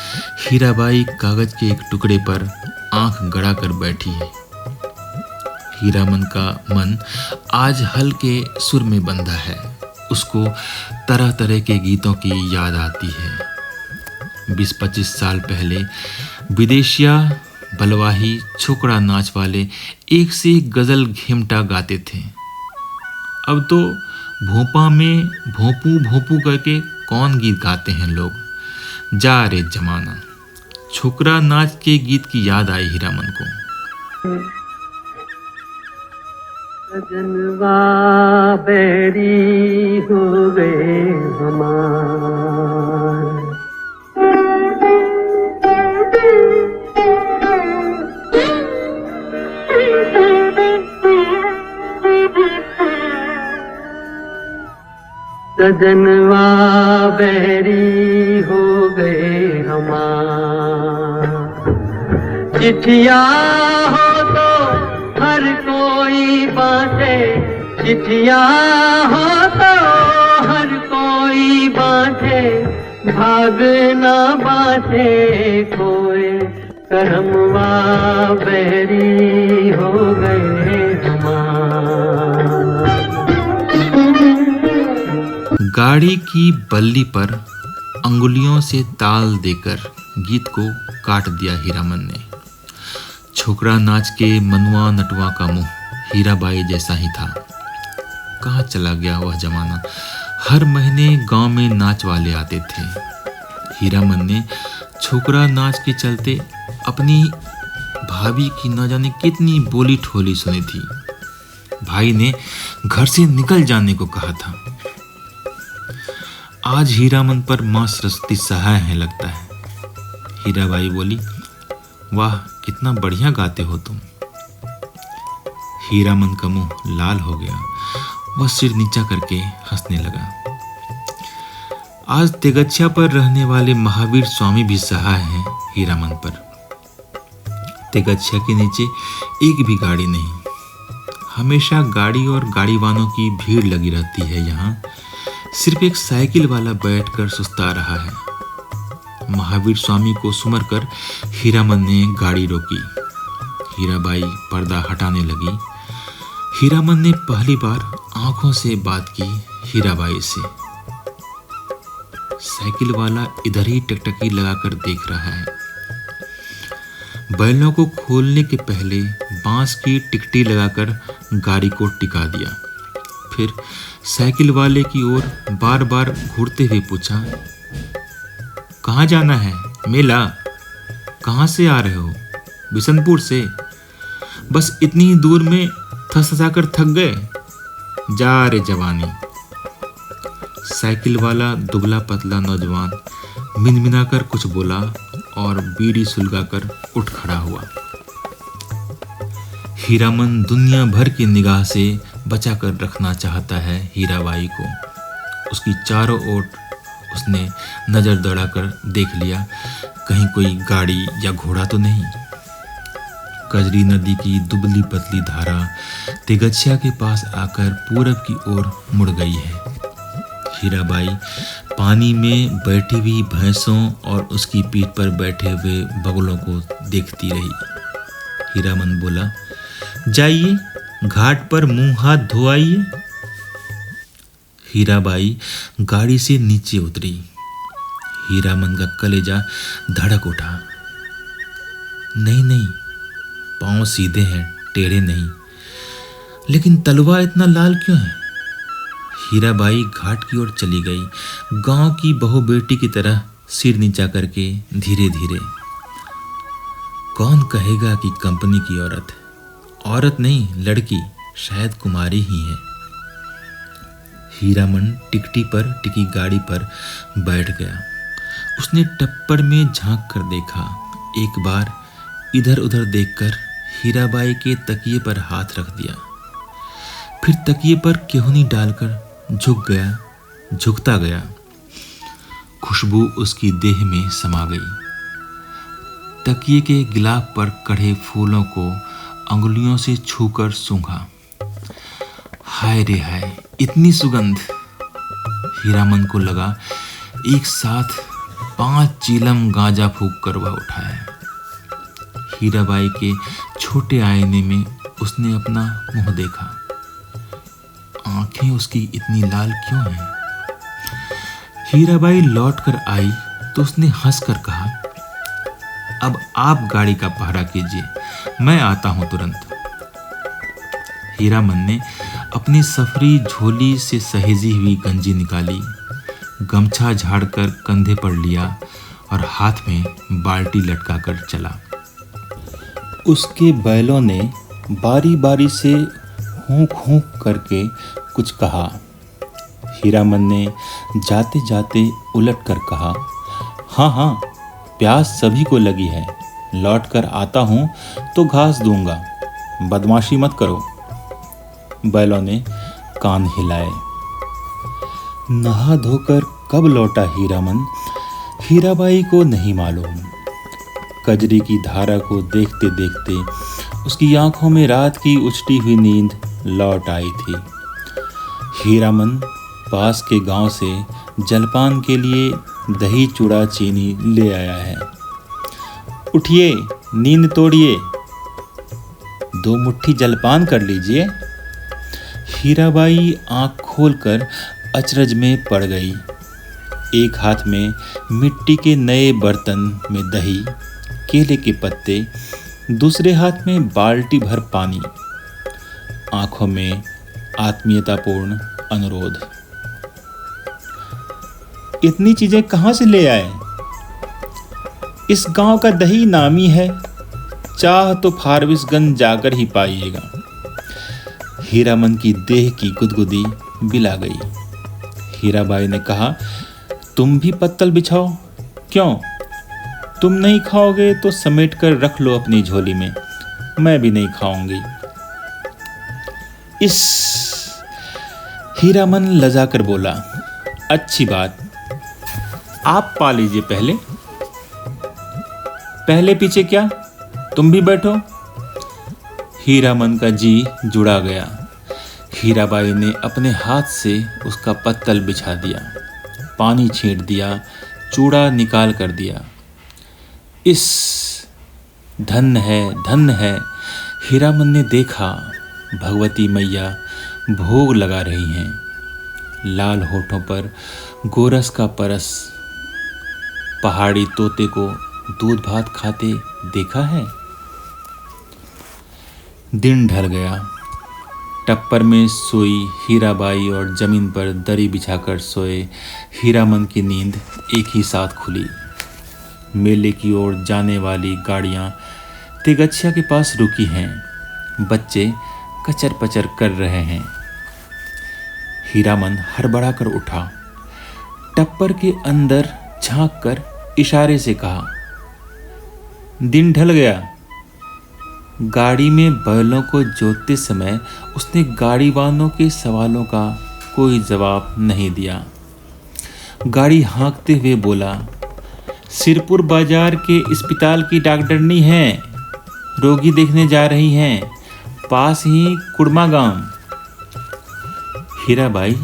हीराबाई कागज के एक टुकड़े पर आंख गड़ा कर बैठी है। हीरामन का मन आज हल्के सुर में बंधा है। उसको तरह तरह के गीतों की याद आती है। 20-25 साल पहले विदेशिया बलवाही छोकड़ा नाच वाले एक से एक गजल घेमटा गाते थे। अब तो भोपा में भोंपू भोंपू करके कौन गीत गाते हैं लोग। जा रे जमाना। छोकरा नाच के गीत की याद आई हीरामन को। सजनवा बैरी हो गए हमार, सजनवा बैरी हो गए हमार। चिट्ठिया हो तो हर कोई बांटे, चिट्ठिया हो तो हर कोई बांटे, भाग ना बांटे कोई, करमवा बैरी हो गए हमार। गाड़ी की बल्ली पर अंगुलियों से ताल देकर गीत को काट दिया हीरामन ने। छोकरा नाच के मनुआ नटुआ का मुंह हीराबाई जैसा ही था। कहाँ चला गया वह जमाना। हर महीने गांव में नाच वाले आते थे। हीरामन ने छोकरा नाच के चलते अपनी भाभी की न जाने कितनी बोली ठोली सुनी थी। भाई ने घर से निकल जाने को कहा था। आज हीरामन पर माँ सरस्वती सहाय है लगता है। हीराबाई बोली, वाह कितना बढ़िया गाते हो तुम। हीरामन का मुंह लाल हो गया। वह सिर नीचा करके हंसने लगा। आज तेगच्छा पर रहने वाले महावीर स्वामी भी सहाय हैं हीरामन पर। तेगच्छा के नीचे एक भी गाड़ी नहीं। हमेशा गाड़ी और गाड़ीवानों की भीड़ लगी रहती है। यहाँ सिर्फ एक साइकिल वाला बैठकर सुस्ता रहा है। महावीर स्वामी को सुमर कर हीरामन ने गाड़ी रोकी। हीराबाई पर्दा हटाने लगी। हीरामन ने पहली बार आंखों से बात की हीराबाई से। साइकिल वाला इधर ही टकटकी लगाकर देख रहा है। बैलों को खोलने के पहले बांस की टिकटी लगाकर गाड़ी को टिका दिया। फिर साइकिल वाले की ओर बार बार घूरते हुए पूछा, कहाँ जाना है? मेला? कहाँ से आ रहे हो? बिशनपुर से? बस इतनी ही दूर में थसाकर थक गए? जा रे जवानी। साइकिल वाला दुबला पतला नौजवान मिनमिनाकर कुछ बोला और बीड़ी सुलगाकर उठ खड़ा हुआ। हीरामन दुनिया भर की निगाह से बचा कर रखना चाहता है हीराबाई को। उसकी चारों ओर उसने नजर दौड़ाकर देख लिया, कहीं कोई गाड़ी या घोड़ा तो नहीं। कजरी नदी की दुबली पतली धारा तेगच्छा के पास आकर पूरब की ओर मुड़ गई है। हीराबाई पानी में बैठी हुई भैंसों और उसकी पीठ पर बैठे हुए बगुलों को देखती रही। हीरामन बोला, जाइए घाट पर मुंह हाथ धोआइए। हीराबाई गाड़ी से नीचे उतरी। हीरामन का कलेजा धड़क उठा। नहीं नहीं, पांव सीधे हैं, टेढ़े नहीं। लेकिन तलवा इतना लाल क्यों है? हीराबाई घाट की ओर चली गई, गांव की बहू बेटी की तरह सिर नीचा करके धीरे धीरे। कौन कहेगा कि कंपनी की औरत है? औरत नहीं, लड़की, शायद कुमारी ही है। हीरामन टिकटी पर टिकी गाड़ी पर बैठ गया। उसने टप्पड़ में झांक कर देखा। एक बार इधर उधर देखकर हीराबाई के तकिए पर हाथ रख दिया। फिर तकिए पर केहूनी डालकर झुक गया, झुकता गया। खुशबू उसकी देह में समा गई। तकिए के गिलाफ पर कढ़े फूलों को अंगुलियों से छूकर सूंघा। हाय रे हाय, इतनी सुगंध! हीरामन को लगा एक साथ 5 चीलम गांजा फूंक कर वह उठा है। हीराबाई के छोटे आईने में उसने अपना मुंह देखा। आंखें उसकी इतनी लाल क्यों हैं? हीराबाई लौट कर आई तो उसने हंसकर कहा, अब आप गाड़ी का पहरा कीजिए, मैं आता हूं तुरंत। हीरामन ने अपनी सफरी झोली से सहेजी हुई गंजी निकाली, गमछा झाड़कर कंधे पर लिया और हाथ में बाल्टी लटकाकर चला। उसके बैलों ने बारी बारी से हूंक हूंक करके कुछ कहा। हीरामन ने जाते जाते उलट कर कहा, हाँ हाँ, प्यास सभी को लगी है, लौट कर आता हूँ तो घास दूंगा, बदमाशी मत करो। बैलों ने कान हिलाए। नहा धोकर कब लौटा हीरामन, हीराबाई को नहीं मालूम। कजरी की धारा को देखते देखते उसकी आंखों में रात की उछटी हुई नींद लौट आई थी। हीरामन पास के गांव से जलपान के लिए दही चूड़ा चीनी ले आया है। उठिए, नींद तोड़िए, 2 मुट्ठी जलपान कर लीजिए। हीराबाई आंख खोलकर अचरज में पड़ गई। एक हाथ में मिट्टी के नए बर्तन में दही, केले के पत्ते, दूसरे हाथ में बाल्टी भर पानी। आंखों में आत्मीयतापूर्ण अनुरोध। इतनी चीजें कहां से ले आए? इस गांव का दही नामी है, चाह तो फारबिसगंज जाकर ही पाइएगा। हीरामन की देह की गुदगुदी बिला गई। हीराबाई ने कहा, तुम भी पत्तल बिछाओ। क्यों? तुम नहीं खाओगे तो समेट कर रख लो अपनी झोली में, मैं भी नहीं खाऊंगी। इस हीरामन लजा कर बोला, अच्छी बात, आप पा लीजिए पहले। पहले पीछे क्या, तुम भी बैठो। हीरामन का जी जुड़ा गया। हीराबाई ने अपने हाथ से उसका पत्तल बिछा दिया, पानी छींट दिया, चूड़ा निकाल कर दिया। इस धन्य है, धन्य है। हीरामन ने देखा भगवती मैया भोग लगा रही हैं। लाल होठों पर गोरस का परस। पहाड़ी तोते को दूध भात खाते देखा है? दिन ढल गया। टप्पर में सोई हीराबाई और जमीन पर दरी बिछाकर सोए हीरामन की नींद एक ही साथ खुली। मेले की ओर जाने वाली गाड़ियां तेगच्छिया के पास रुकी हैं। बच्चे कचर पचर कर रहे हैं। हीरामन हड़बड़ा कर उठा, टप्पर के अंदर झांक कर इशारे से कहा, दिन ढल गया। गाड़ी में बैलों को जोतते समय उसने गाड़ी वालों के सवालों का कोई जवाब नहीं दिया। गाड़ी हाँकते हुए बोला, सिरपुर बाजार के अस्पताल की डॉक्टरनी है, रोगी देखने जा रही हैं, पास ही कुड़मा गांव। हीराबाई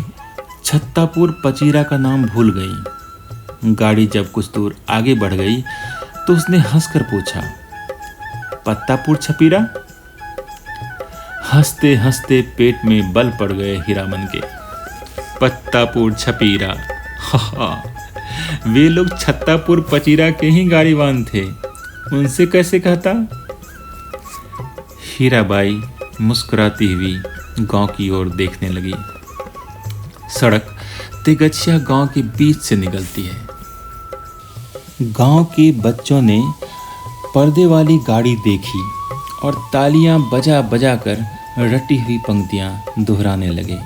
छत्तापुर पचीरा का नाम भूल गई। गाड़ी जब कुछ दूर आगे बढ़ गई तो उसने हंसकर पूछा, पत्तापुर छपीरा? हंसते हंसते पेट में बल पड़ गए हीरामन के। पत्तापुर छपीरा, हा, वे लोग छत्तापुर पचीरा के ही गाड़ीवान थे, उनसे कैसे कहता? हीराबाई मुस्कुराती हुई गांव की ओर देखने लगी। सड़क तेगच्छिया गांव के बीच से निकलती है। गांव के बच्चों ने पर्दे वाली गाड़ी देखी और तालियां बजा बजा कर रटी हुई पंक्तियां दोहराने लगे।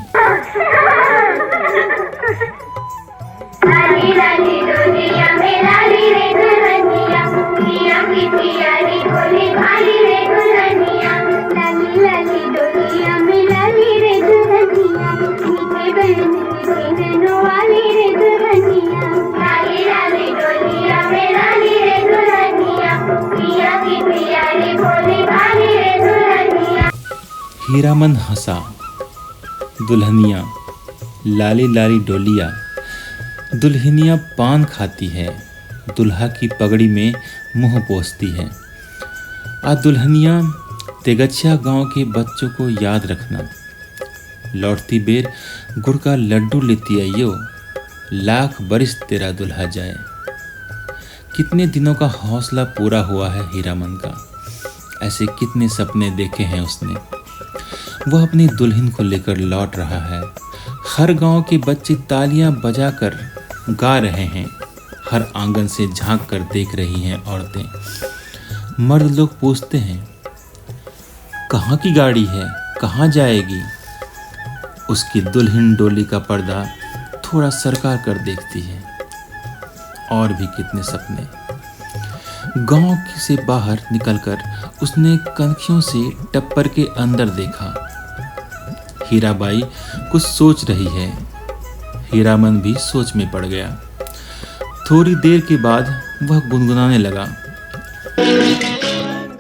लाली लाली डोलिया में लाली रे दुल्हनिया, पिया की पियारी बोली भाली रे दुल्हनिया। लाली लाली डोलिया में लाली रे दुल्हनिया, मीठे बहन की बहनों वाली रे दुल्हनिया। लाली लाली डोलिया में लाली रे दुल्हनिया, पिया की पियारी बोली भाली रे दुल्हनिया। हीरामन हंसा। दुल्हनिया, लाली लाली डोलिया। दुल्हनिया पान खाती है, दुल्हा की पगड़ी में मुंह पोंछती है। आ दुल्हनिया, तेगच्छिया गांव के बच्चों को याद रखना। लौटती बेर गुड़ का लड्डू लेती आइयो, लाख बरिस तेरा दुल्हा जाए। कितने दिनों का हौसला पूरा हुआ है हीरामन का। ऐसे कितने सपने देखे हैं उसने। वह अपनी दुल्हन को लेकर लौट रहा है। हर गांव के बच्चे तालियां बजाकर गा रहे हैं। हर आंगन से झांक कर देख रही हैं औरतें। मर्द लोग पूछते हैं, कहाँ की गाड़ी है, कहाँ जाएगी? उसकी दुल्हन डोली का पर्दा थोड़ा सरका कर देखती है। और भी कितने सपने। गांव से बाहर निकलकर उसने कनखियों से टप्पर के अंदर देखा। हीराबाई कुछ सोच रही है। हीरामन भी सोच में पड़ गया। थोड़ी देर के बाद वह गुनगुनाने लगा,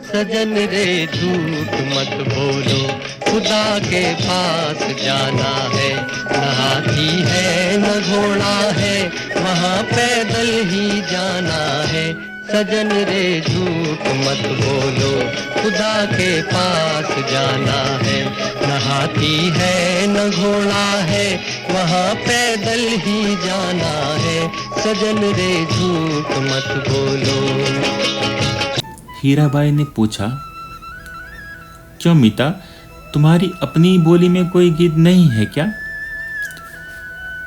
सजन रे झूठ मत बोलो, खुदा के पास जाना है। न हाथी है न घोड़ा है, वहाँ पैदल ही जाना है। सजन रे झूठ मत बोलो, खुदा के पास जाना है। न हाथी है न घोड़ा है, वहाँ पैदल ही जाना है। सजन रे झूठ मत बोलो। हीराबाई ने पूछा, क्यों मीता, तुम्हारी अपनी बोली में कोई गीत नहीं है क्या?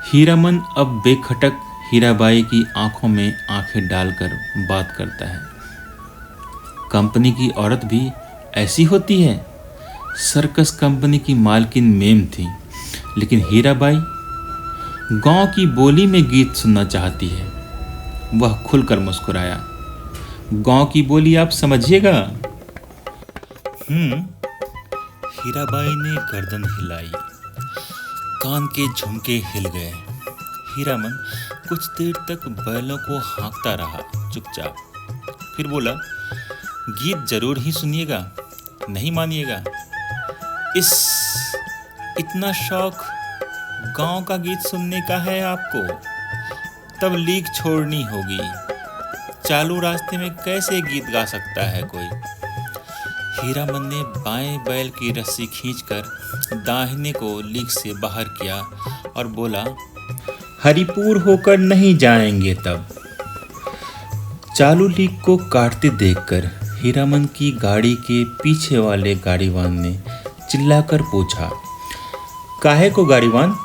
हीरामन अब बेखटक हीराबाई की आंखों में आंखें डालकर बात करता है। कंपनी की औरत भी ऐसी होती है। सर्कस कंपनी की मालकिन मेम थी, लेकिन हीराबाई गांव की बोली में गीत सुनना चाहती है। वह खुलकर मुस्कुराया। गांव की बोली आप समझिएगा। हीराबाई ने गर्दन हिलाई। कान के झुमके हिल गए। हीरामन कुछ देर तक बैलों को हाँकता रहा, चुपचाप। फिर बोला, गीत जरूर ही सुनिएगा, नहीं मानिएगा। इतना शौक गांव का गीत सुनने का है आपको? तब लीक छोड़नी होगी। चालू रास्ते में कैसे गीत गा सकता है कोई? हीरामन ने बाएं बैल की रस्सी खींचकर दाहिने को लीक से बाहर किया और बोला, हरिपुर होकर नहीं जाएंगे तब। चालू लीक को काटते देखकर हीरामन की गाड़ी के पीछे वाले गाड़ीवान ने चिल्लाकर पूछा, काहे को गाड़ीवान?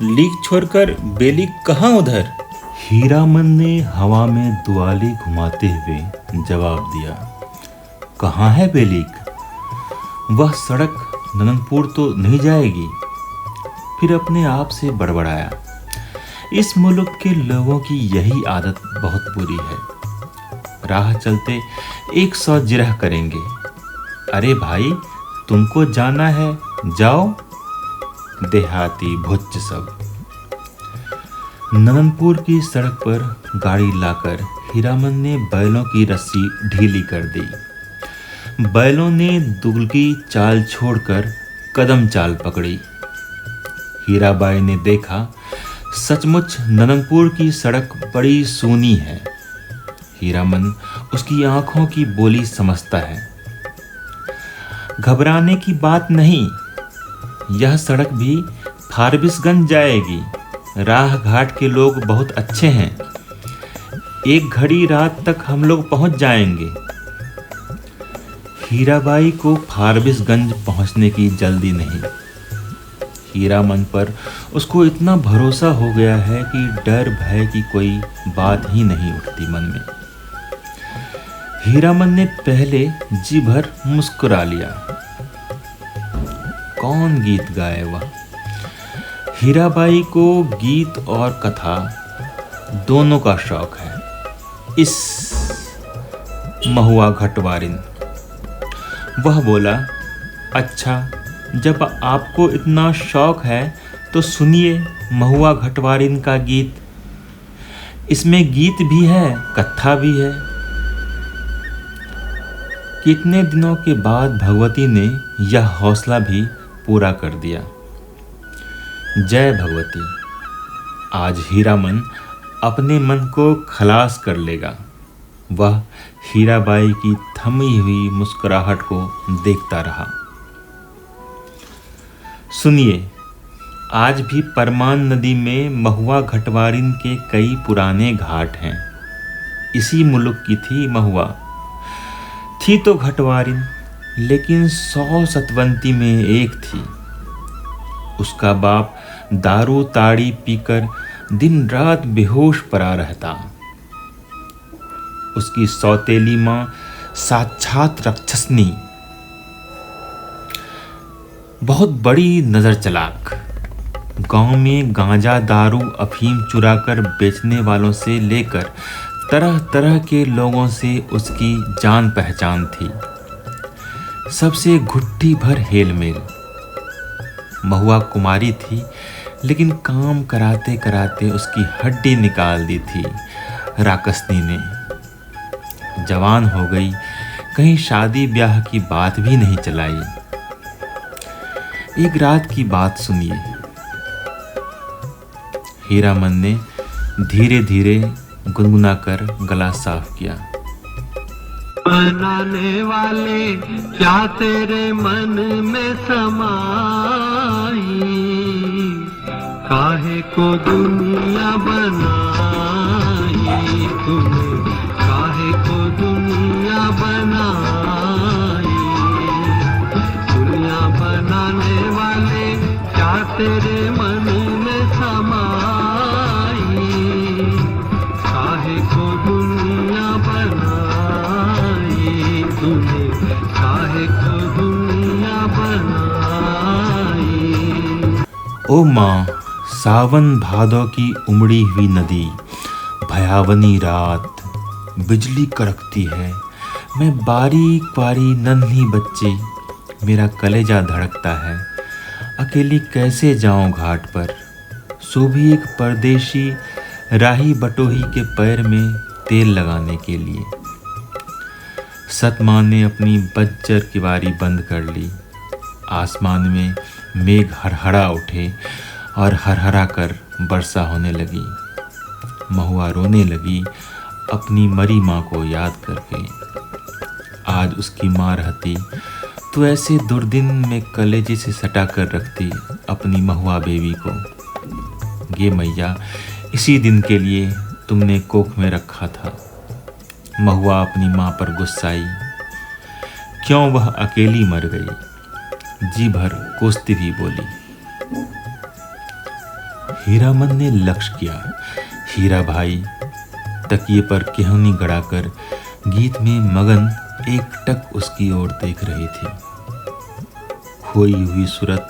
लीक छोड़कर बेली कहाँ उधर? हीरामन ने हवा में दुआली घुमाते हुए जवाब दिया, कहाँ है बेलीक? वह सड़क नननपुर तो नहीं जाएगी। फिर अपने आप से बड़बड़ाया, इस मुल्क के लोगों की यही आदत बहुत बुरी है। राह चलते 100 जिरह करेंगे। अरे भाई, तुमको जाना है, जाओ। देहाती भुच्च सब। नननपुर की सड़क पर गाड़ी लाकर हीरामन ने बैलों की रस्सी ढीली कर दी। बैलों ने दुगली चाल छोड़कर कदम चाल पकड़ी। हीराबाई ने देखा, सचमुच नननपुर की सड़क बड़ी सूनी है। हीरामन उसकी आंखों की बोली समझता है। घबराने की बात नहीं, यह सड़क भी फारबिसगंज जाएगी। राह घाट के लोग बहुत अच्छे हैं। एक घड़ी रात तक हम लोग पहुंच जाएंगे। हीराबाई को फारबिसगंज पहुंचने की जल्दी नहीं। हीरामन पर उसको इतना भरोसा हो गया है कि डर भय की कोई बात ही नहीं उठती मन में। हीरामन ने पहले जी भर मुस्कुरा लिया। कौन गीत गाए वह? हीराबाई को गीत और कथा दोनों का शौक है। इस महुआ घटवारिन। वह बोला, अच्छा, जब आपको इतना शौक है तो सुनिए महुआ घटवारिन का गीत। इसमें गीत भी है, कथा भी है। कितने दिनों के बाद भगवती ने यह हौसला भी पूरा कर दिया। जय भगवती। आज हीरामन अपने मन को खलास कर लेगा। वह हीराबाई की थमी हुई मुस्कुराहट को देखता रहा। सुनिए, आज भी परमान नदी में महुआ घटवारिन के कई पुराने घाट हैं। इसी मुल्क की थी महुआ। थी तो घटवारिन, लेकिन 100 सतवंती में एक थी। उसका बाप दारू ताड़ी पीकर दिन रात बेहोश पड़ा रहता। उसकी सौतेली माँ साक्षात राक्षसनी, बहुत बड़ी नजर चलाक। गांव में गांजा दारू अफीम चुराकर बेचने वालों से लेकर तरह तरह के लोगों से उसकी जान पहचान थी। सबसे घुट्टी भर हेलमेल। महुआ कुमारी थी, लेकिन काम कराते कराते उसकी हड्डी निकाल दी थी राक्षसनी ने। जवान हो गई, कहीं शादी ब्याह की बात भी नहीं चलाई। एक रात की बात सुनिए। हीरामन ने धीरे धीरे गुनगुनाकर गला साफ किया। बनाने वाले क्या तेरे मन में समाई, काहे को दुनिया बनाई तूने, काहे को दुनिया बनाई। दुनिया बनाने तेरे मन में समाई, काहे को दुनिया बनाई तूने, काहे को दुनिया बनाई। ओ माँ, सावन भादों की उमड़ी हुई नदी, भयावनी रात, बिजली कड़कती है, मैं बारीक बारीक नन्ही बच्ची, मेरा कलेजा धड़कता है, अकेली कैसे जाऊं घाट पर। सो भी एक परदेशी राही बटोही के पैर में तेल लगाने के लिए। सतमां ने अपनी बज्जर किवारी बंद कर ली। आसमान में मेघ हरहरा उठे और हरहरा कर वर्षा होने लगी। महुआ रोने लगी अपनी मरी माँ को याद करके। आज उसकी माँ रहती तो ऐसे दुर्दिन में कलेजे से सटा कर रखती अपनी महुआ बेबी को। गे मैया, इसी दिन के लिए तुमने कोख में रखा था। महुआ अपनी माँ पर गुस्साई, क्यों वह अकेली मर गई। जी भर कोसती भी बोली। हीरामन ने लक्ष्य किया, हीरा भाई तकिए पर केहनी गड़ाकर गीत में मगन एकटक उसकी ओर देख रही थी। खोई हुई सूरत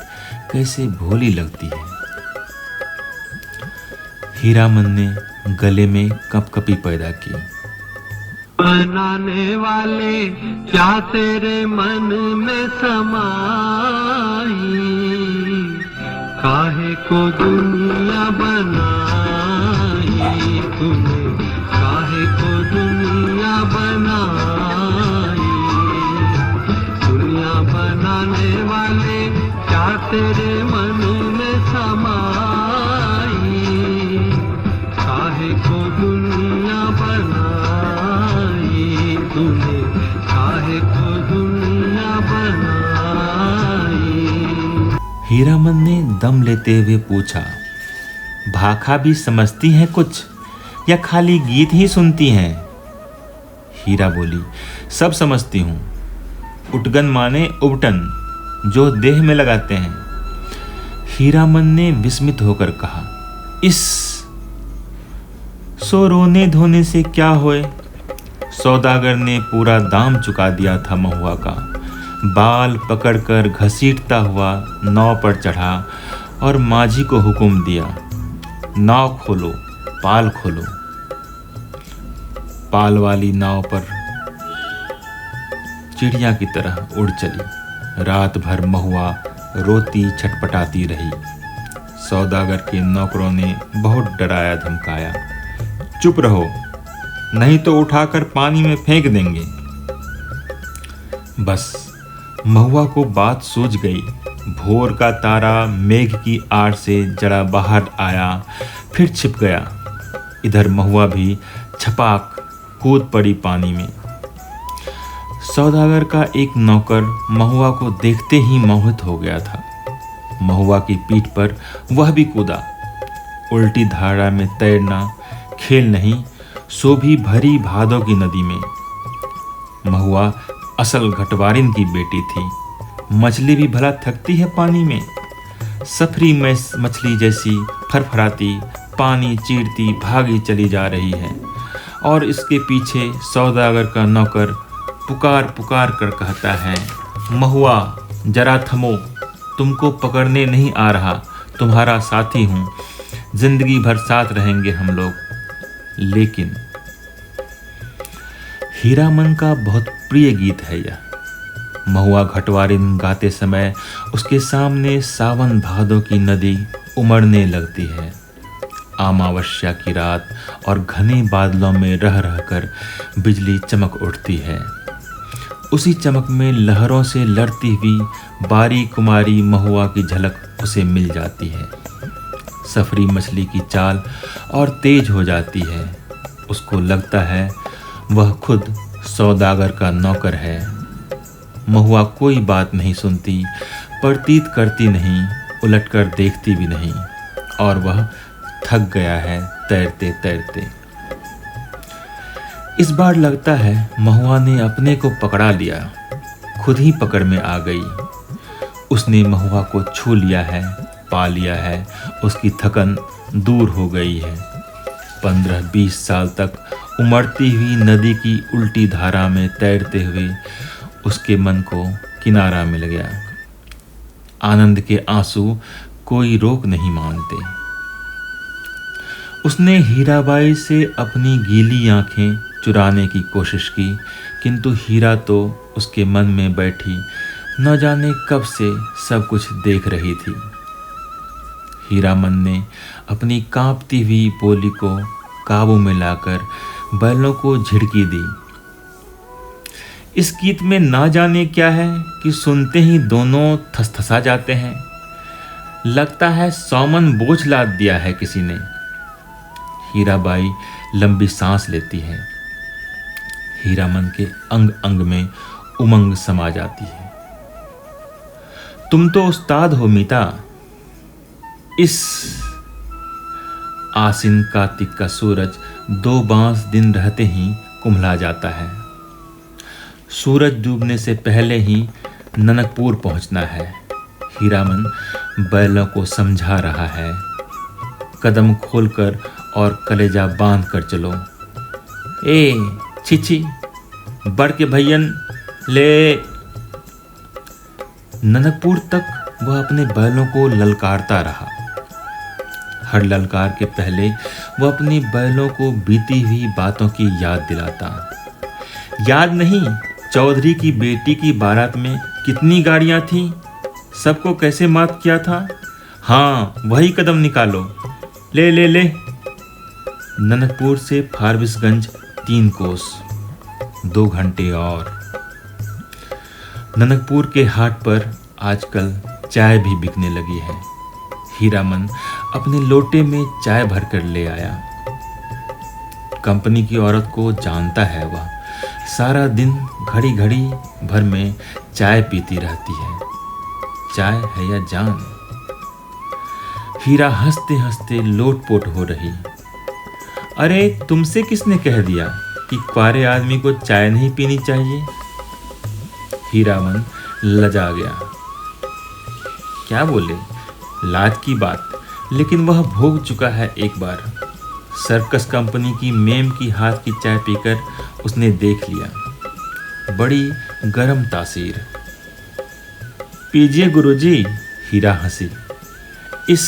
कैसे भोली लगती है। हीरामन ने गले में कपकपी पैदा की। बनाने वाले क्या तेरे मन में समाई, काहे को दुनिया बनाई तूने, काहे को दुनिया बनाई। दुनिया बनाने वाले क्या तेरे मन में समाई, काहे को दुनिया बनाई तूने, काहे को दुनिया बनाई। हीरामन ने दम लेते हुए पूछा, भाखा भी समझती हैं कुछ या खाली गीत ही सुनती हैं। हीरा बोली, सब समझती हूँ। उटगन माने उबटन, जो देह में लगाते हैं। हीरामन ने विस्मित होकर कहा, इस सो रोने धोने से क्या होए। सौदागर ने पूरा दाम चुका दिया था महुआ का। बाल पकड़कर घसीटता हुआ नाव पर चढ़ा और माझी को हुक्म दिया, नाव खोलो, पाल खोलो। पाल वाली नाव पर चिड़िया की तरह उड़ चली। रात भर महुआ रोती छटपटाती रही। सौदागर के नौकरों ने बहुत डराया धमकाया, चुप रहो नहीं तो उठाकर पानी में फेंक देंगे। बस महुआ को बात सूझ गई। भोर का तारा मेघ की आड़ से जरा बाहर आया, फिर छिप गया। इधर महुआ भी छपाक कूद पड़ी पानी में। सौदागर का एक नौकर महुआ को देखते ही मोहित हो गया था। महुआ की पीठ पर वह भी कूदा। उल्टी धारा में तैरना खेल नहीं, सो भी भरी भादों की नदी में। महुआ असल घटवारिन की बेटी थी। मछली भी भला थकती है पानी में। सफरी मछली जैसी फरफराती पानी चीरती भागी चली जा रही है और इसके पीछे सौदागर का नौकर पुकार पुकार कर कहता है, महुआ जरा थमो, तुमको पकड़ने नहीं आ रहा, तुम्हारा साथी हूँ, जिंदगी भर साथ रहेंगे हम लोग। लेकिन हीरामन का बहुत प्रिय गीत है यह। महुआ घटवारिन गाते समय उसके सामने सावन भादों की नदी उमड़ने लगती है। अमावस्या की रात और घने बादलों में रह रहकर बिजली चमक उठती है। उसी चमक में लहरों से लड़ती हुई बारी कुमारी महुआ की झलक उसे मिल जाती है। सफरी मछली की चाल और तेज हो जाती है। उसको लगता है वह खुद सौदागर का नौकर है। महुआ कोई बात नहीं सुनती, प्रतीत करती नहीं, उलटकर देखती भी नहीं, और वह थक गया है तैरते तैरते। इस बार लगता है महुआ ने अपने को पकड़ा लिया, खुद ही पकड़ में आ गई। उसने महुआ को छू लिया है पा लिया है उसकी थकन दूर हो गई है। 15-20 साल तक उमड़ती हुई नदी की उल्टी धारा में तैरते हुए उसके मन को किनारा मिल गया। आनंद के आंसू कोई रोक नहीं मानते। उसने हीराबाई से अपनी गीली आंखें चुराने की कोशिश की, किंतु हीरा तो उसके मन में बैठी न जाने कब से सब कुछ देख रही थी। हीरामन ने अपनी कांपती हुई बोली को काबू में लाकर बैलों को झिड़की दी। इस गीत में ना जाने क्या है कि सुनते ही दोनों थसथसा जाते हैं। लगता है 100 मन बोझ लाद दिया है किसी ने। हीराबाई लंबी सांस लेती है। हीरामन के अंग अंग में उमंग समा जाती है। तुम तो उस्ताद हो मीता। इस आसिन कार्तिक का सूरज 2 बांस दिन रहते ही कुम्हला जाता है। सूरज डूबने से पहले ही ननकपुर पहुंचना है। हीरामन बैलों को समझा रहा है। कदम खोलकर और कलेजा बांध कर चलो। ए छिछी बढ़ के भैयन ले। ननकपुर तक वह अपने बैलों को ललकारता रहा। हर ललकार के पहले वह अपनी बैलों को बीती हुई बातों की याद दिलाता। याद नहीं चौधरी की बेटी की बारात में कितनी गाड़ियां थीं, सबको कैसे मात किया था। हाँ वही कदम निकालो। ले ले ले। ननकपुर से फारबिसगंज 3 कोस, 2 घंटे और। ननकपुर के हाट पर आजकल चाय भी बिकने लगी है। हीरामन अपने लोटे में चाय भरकर ले आया। कंपनी की औरत को जानता है वह सारा दिन घड़ी घड़ी भर में चाय पीती रहती है। चाय है या जान। हीरा हंसते हंसते लोटपोट हो रही। अरे तुमसे किसने कह दिया कि कुंवारे आदमी को चाय नहीं पीनी चाहिए। हीरामन लजा गया। क्या बोले, लाज की बात, लेकिन वह भोग चुका है एक बार। सर्कस कंपनी की मेम की हाथ की चाय पीकर उसने देख लिया। बड़ी गरम तासीर। पीजिए गुरुजी। हीरा हंसी। इस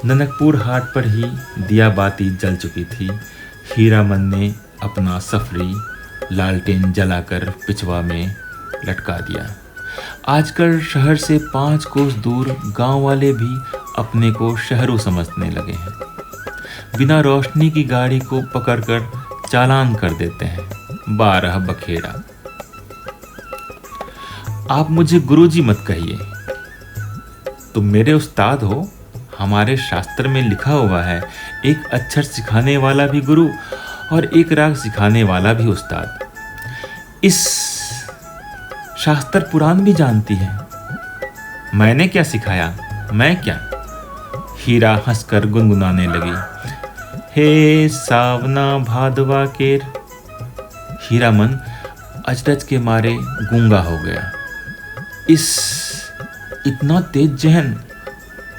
ननकपुर हाट पर ही दिया बाती जल चुकी थी। हीरामन ने अपना सफरी लालटेन जलाकर पिछवा में लटका दिया। आजकल शहर से 5 कोस दूर गांव वाले भी अपने को शहरों समझने लगे हैं। बिना रोशनी की गाड़ी को पकड़कर चालान कर देते हैं। 12 बखेड़ा। आप मुझे गुरुजी मत कहिए। तुम मेरे उस्ताद हो। हमारे शास्त्र में लिखा हुआ है, एक अक्षर सिखाने वाला भी गुरु और एक राग सिखाने वाला भी उस्ताद। इस शास्त्र पुराण भी जानती है। मैंने क्या सिखाया, मैं क्या। हीरा हंसकर गुनगुनाने लगी। हे सावना भादवा केर। हीरामन अचरज के मारे गूंगा हो गया। इस इतना तेज जहन।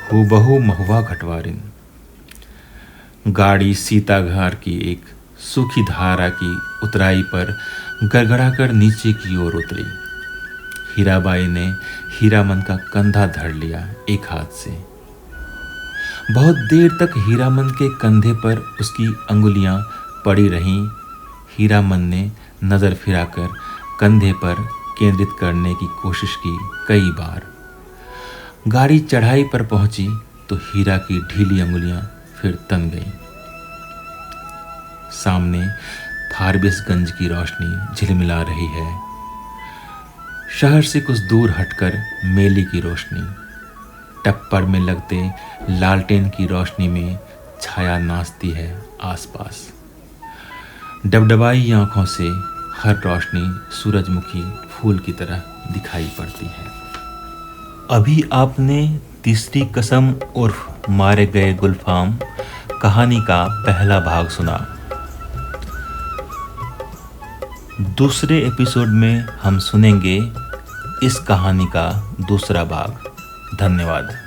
हूबहू महुआ घटवारिन। गाड़ी सीताघार की एक सूखी धारा की उतराई पर गड़गड़ाकर नीचे की ओर उतरी। हीराबाई ने हीरामन का कंधा धर लिया एक हाथ से। बहुत देर तक हीरामन के कंधे पर उसकी अंगुलियां पड़ी रहीं। हीरामन ने नजर फिराकर कंधे पर केंद्रित करने की कोशिश की कई बार। गाड़ी चढ़ाई पर पहुंची तो हीरा की ढीली अंगुलियां फिर तन गईं। सामने फारबिसगंज की रोशनी झिलमिला रही है। शहर से कुछ दूर हटकर मेली की रोशनी। टप्पर में लगते लालटेन की रोशनी में छाया नाचती है आसपास। डबडबाई आंखों से हर रोशनी सूरजमुखी फूल की तरह दिखाई पड़ती है। अभी आपने तीसरी कसम उर्फ मारे गए गुलफाम कहानी का पहला भाग सुना। दूसरे एपिसोड में हम सुनेंगे इस कहानी का दूसरा भाग। धन्यवाद।